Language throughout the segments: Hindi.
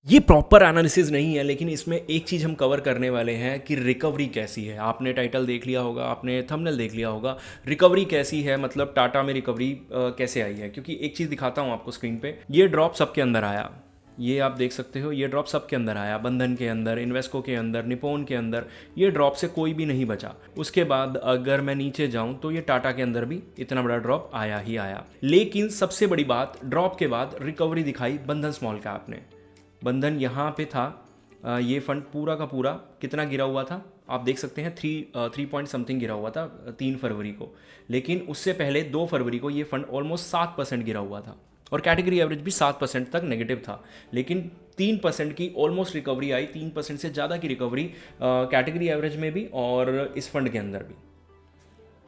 ये प्रॉपर एनालिसिस नहीं है, लेकिन इसमें एक चीज़ हम कवर करने वाले हैं कि रिकवरी कैसी है। आपने टाइटल देख लिया होगा, आपने थंबनेल देख लिया होगा, रिकवरी कैसी है, मतलब टाटा में रिकवरी कैसे आई है। क्योंकि एक चीज़ दिखाता हूँ आपको स्क्रीन पे, ये ड्रॉप सबके अंदर आया, ये आप देख सकते हो, ये ड्रॉप सबके अंदर आया, बंधन के अंदर, इन्वेस्को के अंदर, निपोन के अंदर, ये ड्रॉप से कोई भी नहीं बचा। उसके बाद अगर मैं नीचे जाऊं तो ये टाटा के अंदर भी इतना बड़ा ड्रॉप आया ही आया। लेकिन सबसे बड़ी बात, ड्रॉप के बाद रिकवरी दिखाई बंधन स्मॉल कैप ने। बंधन यहाँ पे था, ये फंड पूरा का पूरा कितना गिरा हुआ था आप देख सकते हैं, 3 पॉइंट समथिंग गिरा हुआ था 3 फरवरी को। लेकिन उससे पहले 2 फरवरी को ये फंड ऑलमोस्ट 7% गिरा हुआ था, और कैटेगरी एवरेज भी 7% तक नेगेटिव था। लेकिन 3% की ऑलमोस्ट रिकवरी आई, 3% से ज़्यादा की रिकवरी कैटेगरी एवरेज में भी और इस फंड के अंदर भी।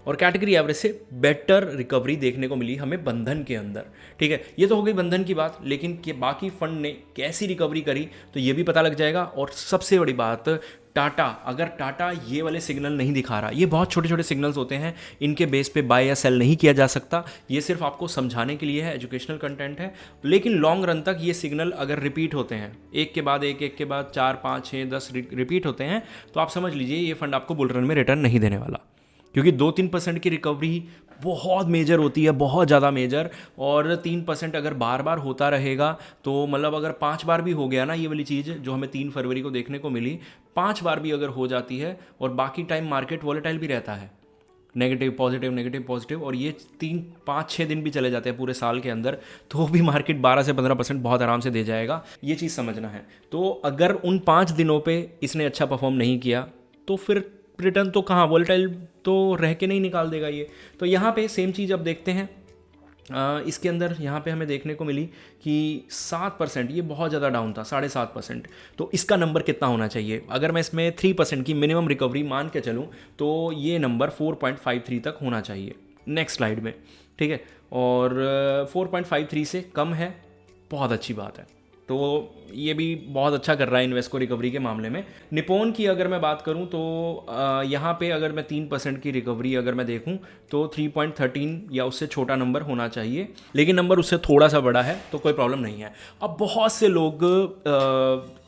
और कैटेगरी एवरेज से बेटर रिकवरी देखने को मिली हमें बंधन के अंदर। ठीक है, ये तो हो गई बंधन की बात, लेकिन कि बाकी फंड ने कैसी रिकवरी करी तो ये भी पता लग जाएगा। और सबसे बड़ी बात, टाटा, अगर टाटा ये वाले सिग्नल नहीं दिखा रहा, ये बहुत छोटे छोटे सिग्नल्स होते हैं, इनके बेस पे बाय या सेल नहीं किया जा सकता। ये सिर्फ आपको समझाने के लिए है, एजुकेशनल कंटेंट है। लेकिन लॉन्ग रन तक ये सिग्नल अगर रिपीट होते हैं, एक के बाद एक, एक के बाद 4, 5, 6, 10 रिपीट होते हैं, तो आप समझ लीजिए ये फंड आपको बुल रन में रिटर्न नहीं देने वाला। क्योंकि 2-3% की रिकवरी बहुत मेजर होती है, बहुत ज़्यादा मेजर। और 3% अगर बार बार होता रहेगा तो मतलब अगर 5 बार भी हो गया ना, ये वाली चीज़ जो हमें 3 फरवरी को देखने को मिली, 5 बार भी अगर हो जाती है, और बाकी टाइम मार्केट वॉलेटाइल भी रहता है, नेगेटिव पॉजिटिव नेगेटिव पॉजिटिव, और ये 3-5-6 दिन भी चले जाते हैं पूरे साल के अंदर, तो भी मार्केट 12 से 15% बहुत आराम से दे जाएगा। ये चीज़ समझना है। तो अगर उन 5 दिनों पे इसने अच्छा परफॉर्म नहीं किया तो फिर रिटर्न तो कहाँ, वोलेटाइल तो रह के नहीं निकाल देगा ये। तो यहाँ पे सेम चीज़ अब देखते हैं। इसके अंदर यहाँ पे हमें देखने को मिली कि 7%, ये बहुत ज़्यादा डाउन था, 7.5%। तो इसका नंबर कितना होना चाहिए? अगर मैं इसमें 3% की मिनिमम रिकवरी मान के चलूँ तो ये नंबर 4.53 तक होना चाहिए नेक्स्ट स्लाइड में। ठीक है, और 4.53 से कम है, बहुत अच्छी बात है। तो ये भी बहुत अच्छा कर रहा है इन्वेस्को रिकवरी के मामले में। निपोन की अगर मैं बात करूं तो यहाँ पे अगर मैं 3% की रिकवरी अगर मैं देखूं तो 3.13 या उससे छोटा नंबर होना चाहिए, लेकिन नंबर उससे थोड़ा सा बड़ा है तो कोई प्रॉब्लम नहीं है। अब बहुत से लोग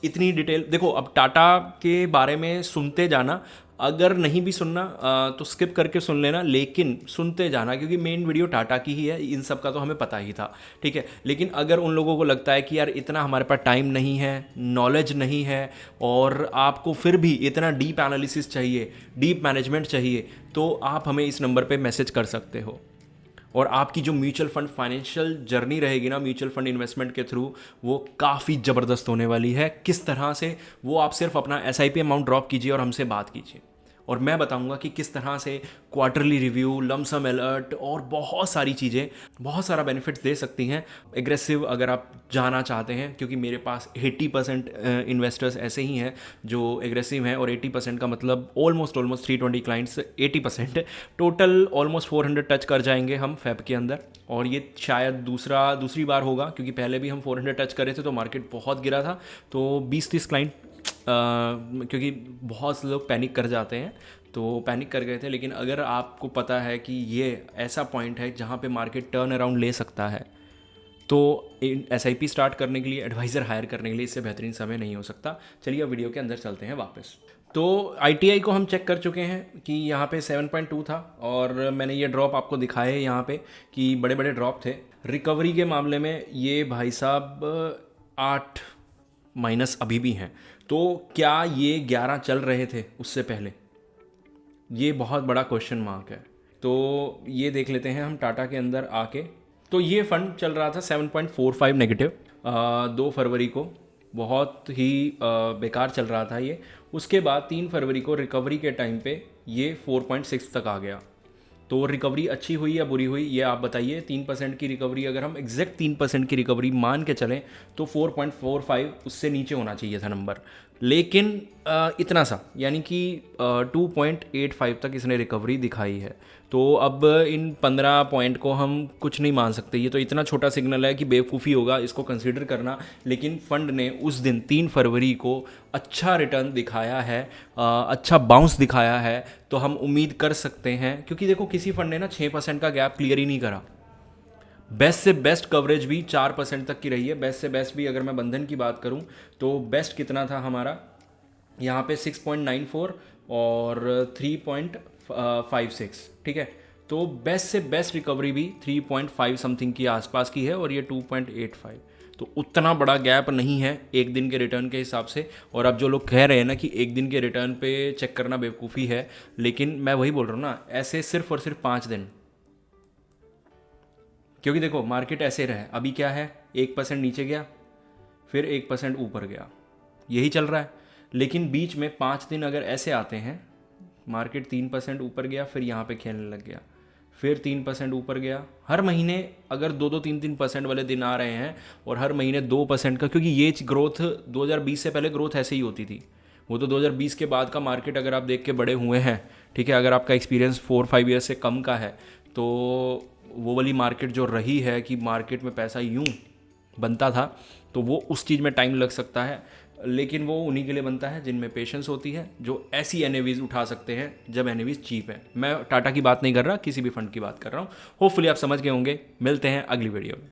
इतनी डिटेल देखो, अब टाटा के बारे में सुनते जाना, अगर नहीं भी सुनना तो स्किप करके सुन लेना, लेकिन सुनते जाना, क्योंकि मेन वीडियो टाटा की ही है, इन सब का तो हमें पता ही था। ठीक है, लेकिन अगर उन लोगों को लगता है कि यार इतना हमारे पास टाइम नहीं है, नॉलेज नहीं है, और आपको फिर भी इतना डीप एनालिसिस चाहिए, डीप मैनेजमेंट चाहिए, तो आप हमें इस नंबर पे मैसेज कर सकते हो। और आपकी जो म्यूचुअल फंड फाइनेंशियल जर्नी रहेगी ना, म्यूचुअल फंड इन्वेस्टमेंट के थ्रू, वो काफ़ी ज़बरदस्त होने वाली है। किस तरह से, वो आप सिर्फ अपना SIP अमाउंट ड्रॉप कीजिए और हमसे बात कीजिए, और मैं बताऊंगा कि किस तरह से क्वार्टरली रिव्यू, लमसम अलर्ट और बहुत सारी चीज़ें, बहुत सारा बेनिफिट्स दे सकती हैं। एग्रेसिव अगर आप जाना चाहते हैं, क्योंकि मेरे पास 80% इन्वेस्टर्स ऐसे ही हैं जो एग्रेसिव हैं, और 80% का मतलब almost 320 clients, 80% total almost 400 touch कर जाएंगे हम फेब के अंदर। और ये शायद दूसरी बार होगा, क्योंकि पहले भी हम 400 टच कर रहे थे तो मार्केट बहुत गिरा था। तो 20-30 क्लाइंट, क्योंकि बहुत से लोग पैनिक कर जाते हैं, तो पैनिक कर गए थे। लेकिन अगर आपको पता है कि ये ऐसा पॉइंट है जहाँ पे मार्केट टर्न अराउंड ले सकता है, तो SIP स्टार्ट करने के लिए, एडवाइज़र हायर करने के लिए इससे बेहतरीन समय नहीं हो सकता। चलिए अब वीडियो के अंदर चलते हैं वापस। तो ITI को हम चेक कर चुके हैं कि यहाँ पे 7.2 था, और मैंने ये ड्रॉप आपको दिखाए यहाँ पे कि बड़े बड़े ड्रॉप थे। रिकवरी के मामले में ये भाई साहब 8 माइनस अभी भी हैं। तो क्या ये 11 चल रहे थे उससे पहले? ये बहुत बड़ा क्वेश्चन मार्क है। तो ये देख लेते हैं हम टाटा के अंदर आके। तो ये फंड चल रहा था 7.45 नेगेटिव 2 फरवरी को, बहुत ही बेकार चल रहा था ये। उसके बाद 3 फरवरी को रिकवरी के टाइम पे ये 4.6 तक आ गया। तो रिकवरी अच्छी हुई या बुरी हुई, ये आप बताइए। 3% की रिकवरी, अगर हम एग्जैक्ट 3% की रिकवरी मान के चलें तो 4.45 उससे नीचे होना चाहिए था नंबर, लेकिन इतना सा, यानी कि 2.85 तक इसने रिकवरी दिखाई है। तो अब इन 15 पॉइंट को हम कुछ नहीं मान सकते, ये तो इतना छोटा सिग्नल है कि बेवकूफ़ी होगा इसको कंसीडर करना। लेकिन फंड ने उस दिन 3 फरवरी को अच्छा रिटर्न दिखाया है, अच्छा बाउंस दिखाया है, तो हम उम्मीद कर सकते हैं। क्योंकि देखो, किसी फंड ने ना 6% का गैप क्लियर ही नहीं करा, बेस्ट से बेस्ट कवरेज भी 4% तक की रही है। बेस्ट से बेस्ट भी अगर मैं बंधन की बात करूं तो बेस्ट कितना था हमारा यहाँ पे 6.94 और 3.56, ठीक है। तो बेस्ट से बेस्ट रिकवरी भी 3.5 समथिंग की आसपास की है और ये 2.85। तो उतना बड़ा गैप नहीं है एक दिन के रिटर्न के हिसाब से। और अब जो लोग कह रहे हैं ना कि एक दिन के रिटर्न पे चेक करना बेवकूफ़ी है, लेकिन मैं वही बोल रहा हूँ ना, ऐसे सिर्फ और सिर्फ 5 दिन। क्योंकि देखो मार्केट ऐसे रहे, अभी क्या है, 1% नीचे गया, फिर 1% ऊपर गया, यही चल रहा है। लेकिन बीच में 5 दिन अगर ऐसे आते हैं, मार्केट 3% ऊपर गया, फिर यहाँ पे खेलने लग गया, फिर 3% ऊपर गया। हर महीने अगर 2-3% वाले दिन आ रहे हैं और हर महीने 2% का, क्योंकि ये ग्रोथ 2020 से पहले ग्रोथ ऐसे ही होती थी। वो तो 2020 के बाद का मार्केट अगर आप देख के बड़े हुए हैं, ठीक है, अगर आपका एक्सपीरियंस 4-5 ईयर्स से कम का है, तो वो वाली मार्केट जो रही है कि मार्केट में पैसा यूं बनता था, तो वो उस चीज़ में टाइम लग सकता है। लेकिन वो उन्हीं के लिए बनता है जिनमें पेशेंस होती है, जो ऐसी एनएवीज उठा सकते हैं जब एनएवीज चीप है। मैं टाटा की बात नहीं कर रहा, किसी भी फंड की बात कर रहा हूँ। होपफुली आप समझ गए होंगे। मिलते हैं अगली वीडियो में।